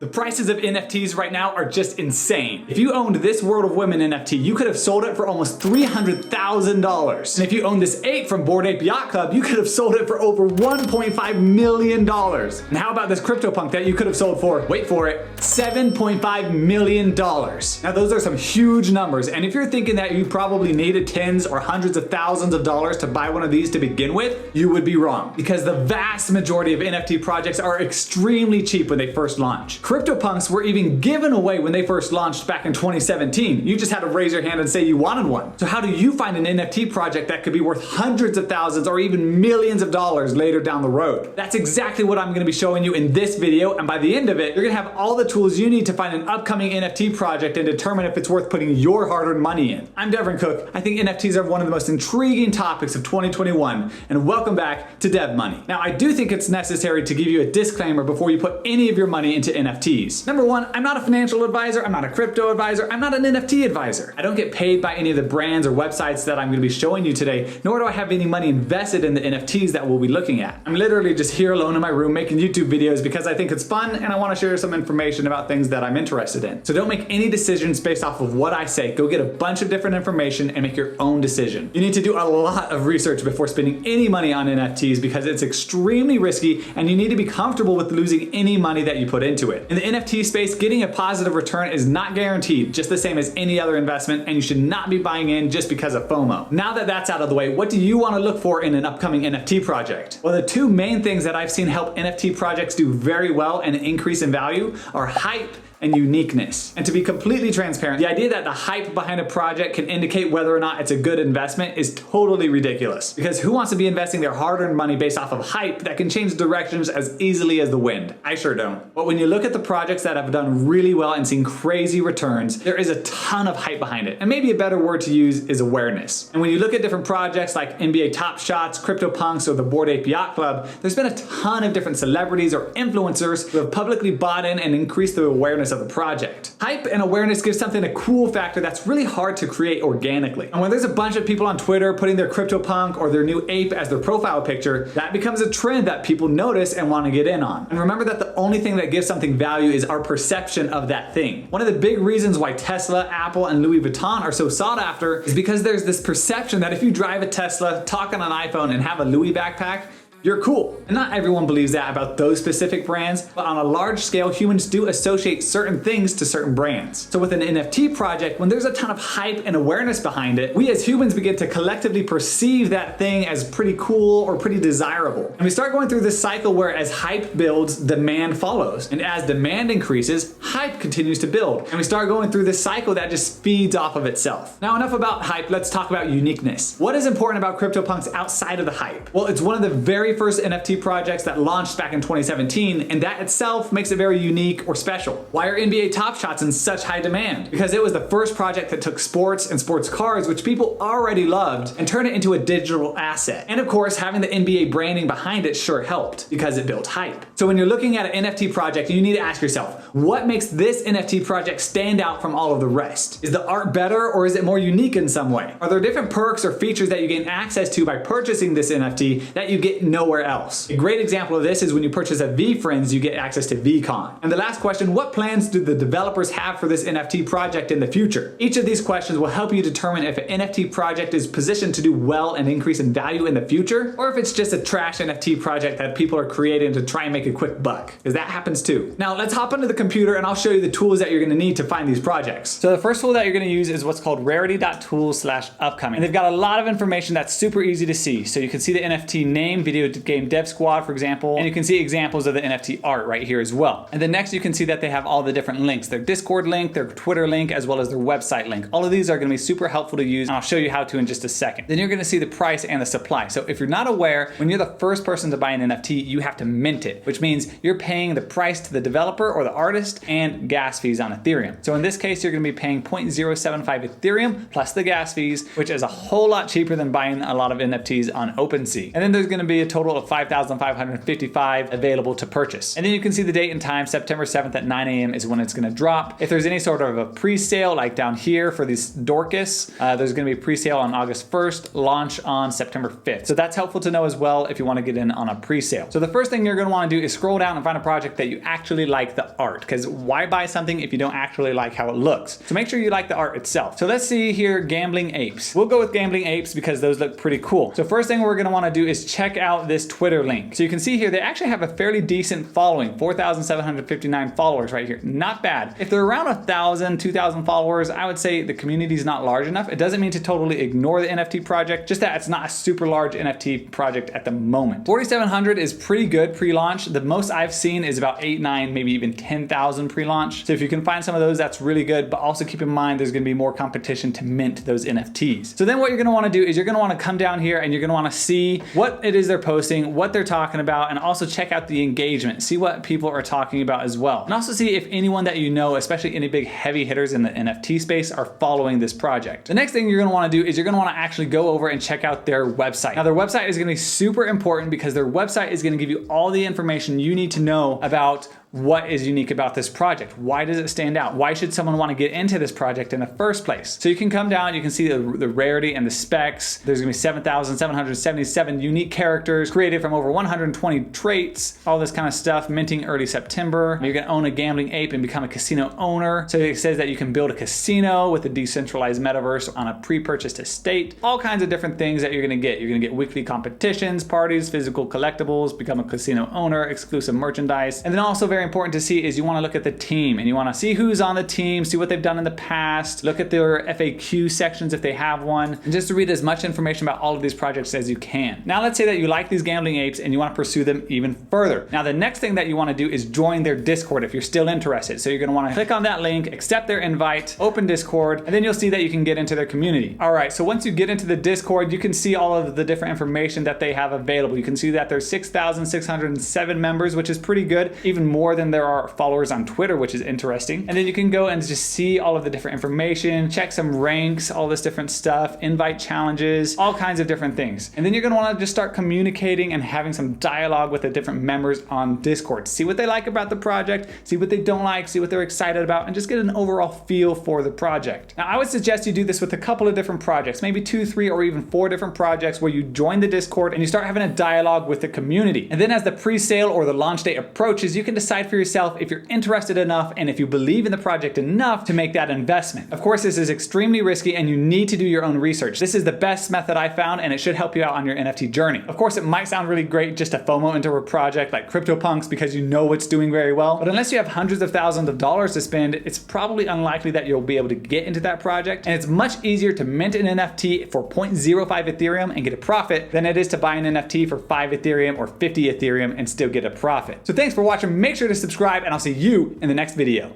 The prices of NFTs right now are just insane. If you owned this World of Women NFT, you could have sold it for almost $300,000. And if you owned this ape from Bored Ape Yacht Club, you could have sold it for over $1.5 million. And how about this CryptoPunk that you could have sold for, wait for it, $7.5 million. Now those are some huge numbers, and if you're thinking that you probably needed tens or hundreds of thousands of dollars to buy one of these to begin with, you would be wrong. Because the vast majority of NFT projects are extremely cheap when they first launch. CryptoPunks were even given away when they first launched back in 2017. You just had to raise your hand and say you wanted one. So how do you find an NFT project that could be worth hundreds of thousands or even millions of dollars later down the road? That's exactly what I'm going to be showing you in this video, and by the end of it, you're going to have all the tools you need to find an upcoming NFT project and determine if it's worth putting your hard-earned money in. I'm Devin Cook. I think NFTs are one of the most intriguing topics of 2021, and welcome back to Dev Money. Now, I do think it's necessary to give you a disclaimer before you put any of your money into NFTs. Number one, I'm not a financial advisor, I'm not a crypto advisor, I'm not an NFT advisor. I don't get paid by any of the brands or websites that I'm going to be showing you today, nor do I have any money invested in the NFTs that we'll be looking at. I'm literally just here alone in my room making YouTube videos because I think it's fun and I want to share some information about things that I'm interested in. So don't make any decisions based off of what I say. Go get a bunch of different information and make your own decision. You need to do a lot of research before spending any money on NFTs because it's extremely risky and you need to be comfortable with losing any money that you put into it. In the NFT space, getting a positive return is not guaranteed, just the same as any other investment, and you should not be buying in just because of FOMO. Now that that's out of the way, what do you want to look for in an upcoming NFT project? Well, the two main things that I've seen help NFT projects do very well and increase in value are hype and uniqueness. And to be completely transparent, the idea that the hype behind a project can indicate whether or not it's a good investment is totally ridiculous. Because who wants to be investing their hard-earned money based off of hype that can change directions as easily as the wind? I sure don't. But when you look at the projects that have done really well and seen crazy returns, there is a ton of hype behind it. And maybe a better word to use is awareness. And when you look at different projects like NBA Top Shots, CryptoPunks, or the Bored Ape Yacht Club, there's been a ton of different celebrities or influencers who have publicly bought in and increased the awareness of the project. Hype and awareness gives something a cool factor that's really hard to create organically. And when there's a bunch of people on Twitter putting their CryptoPunk or their new ape as their profile picture, that becomes a trend that people notice and want to get in on. And remember that the only thing that gives something value is our perception of that thing. One of the big reasons why Tesla, Apple, and Louis Vuitton are so sought after is because there's this perception that if you drive a Tesla, talk on an iPhone, and have a Louis backpack, you're cool. And not everyone believes that about those specific brands, but on a large scale, humans do associate certain things to certain brands. So with an NFT project, when there's a ton of hype and awareness behind it, we as humans begin to collectively perceive that thing as pretty cool or pretty desirable. And we start going through this cycle where as hype builds, demand follows. And as demand increases, hype continues to build. And we start going through this cycle that just feeds off of itself. Now enough about hype, let's talk about uniqueness. What is important about CryptoPunks outside of the hype? Well, it's one of the very first NFT projects that launched back in 2017, and that itself makes it very unique or special. Why are NBA Top Shots in such high demand? Because it was the first project that took sports and sports cards, which people already loved, and turned it into a digital asset. And of course, having the NBA branding behind it sure helped because it built hype. So when you're looking at an NFT project, you need to ask yourself, what makes this NFT project stand out from all of the rest? Is the art better or is it more unique in some way? Are there different perks or features that you gain access to by purchasing this NFT that you get nowhere else? A great example of this is when you purchase a VFriends, you get access to VCon. And the last question, what plans do the developers have for this NFT project in the future? Each of these questions will help you determine if an NFT project is positioned to do well and increase in value in the future, or if it's just a trash NFT project that people are creating to try and make a quick buck, because that happens too. Now let's hop onto the computer and I'll show you the tools that you're going to need to find these projects. So the first tool that you're going to use is what's called Rarity.Tools/upcoming. And they've got a lot of information that's super easy to see. So you can see the NFT name, video game dev squad, for example, and you can see examples of the NFT art right here as well. And then next you can see that they have all the different links, their Discord link, their Twitter link, as well as their website link. All of these are going to be super helpful to use, and I'll show you how to in just a second. Then you're going to see the price and the supply. So if you're not aware, when you're the first person to buy an NFT, you have to mint it, which means you're paying the price to the developer or the artist and gas fees on Ethereum. So in this case, you're going to be paying 0.075 Ethereum plus the gas fees, which is a whole lot cheaper than buying a lot of NFTs on OpenSea. And then there's going to be a total total of 5,555 available to purchase. And then you can see the date and time. September 7th at 9 a.m. is when it's going to drop. If there's any sort of a pre-sale, like down here for these Dorcas, there's going to be a pre-sale on August 1st, launch on September 5th. So that's helpful to know as well if you want to get in on a pre-sale. So the first thing you're going to want to do is scroll down and find a project that you actually like the art, because why buy something if you don't actually like how it looks? So make sure you like the art itself. So let's see here, Gambling Apes. We'll go with Gambling Apes because those look pretty cool. So first thing we're going to want to do is check out this Twitter link. So you can see here, they actually have a fairly decent following, 4,759 followers right here. Not bad. If they're around 1,000, 2,000 followers, I would say the community is not large enough. It doesn't mean to totally ignore the NFT project, just that it's not a super large NFT project at the moment. 4,700 is pretty good pre-launch. The most I've seen is about 8, 9, maybe even 10,000 pre-launch. So if you can find some of those, that's really good, but also keep in mind there's going to be more competition to mint those NFTs. So then what you're going to want to do is you're going to want to come down here and you're going to want to see what it is they're posting, what they're talking about, and also check out the engagement. See what people are talking about as well. And also see if anyone that you know, especially any big heavy hitters in the NFT space, are following this project. The next thing you're going to want to do is you're going to want to actually go over and check out their website. Now their website is going to be super important because their website is going to give you all the information you need to know about what is unique about this project. Why does it stand out? Why should someone want to get into this project in the first place? So you can come down, you can see the rarity and the specs. There's gonna be 7,777 unique characters created from over 120 traits, all this kind of stuff, minting early September. You're gonna own a gambling ape and become a casino owner. So it says that you can build a casino with a decentralized metaverse on a pre-purchased estate. All kinds of different things that you're gonna get. You're gonna get weekly competitions, parties, physical collectibles, become a casino owner, exclusive merchandise, and then also very important to see is you want to look at the team and you want to see who's on the team, see what they've done in the past, look at their FAQ sections if they have one, and just to read as much information about all of these projects as you can. Now let's say that you like these gambling apes and you want to pursue them even further. Now the next thing that you want to do is join their Discord if you're still interested. So you're going to want to click on that link, accept their invite, open Discord, and then you'll see that you can get into their community. All right, so once you get into the Discord, you can see all of the different information that they have available. You can see that there's 6,607 members, which is pretty good, even more than there are followers on Twitter, which is interesting. And then you can go and just see all of the different information, check some ranks, all this different stuff, invite challenges, all kinds of different things. And then you're gonna wanna just start communicating and having some dialogue with the different members on Discord. See what they like about the project, see what they don't like, see what they're excited about, and just get an overall feel for the project. Now, I would suggest you do this with a couple of different projects, maybe 2, 3, or even 4 different projects where you join the Discord and you start having a dialogue with the community. And then as the pre-sale or the launch date approaches, you can decide for yourself if you're interested enough and if you believe in the project enough to make that investment. Of course, this is extremely risky and you need to do your own research. This is the best method I found and it should help you out on your NFT journey. Of course, it might sound really great just to FOMO into a project like CryptoPunks because you know it's doing very well, but unless you have hundreds of thousands of dollars to spend, it's probably unlikely that you'll be able to get into that project. And it's much easier to mint an NFT for 0.05 Ethereum and get a profit than it is to buy an NFT for 5 Ethereum or 50 Ethereum and still get a profit. So thanks for watching. Make sure to subscribe and I'll see you in the next video.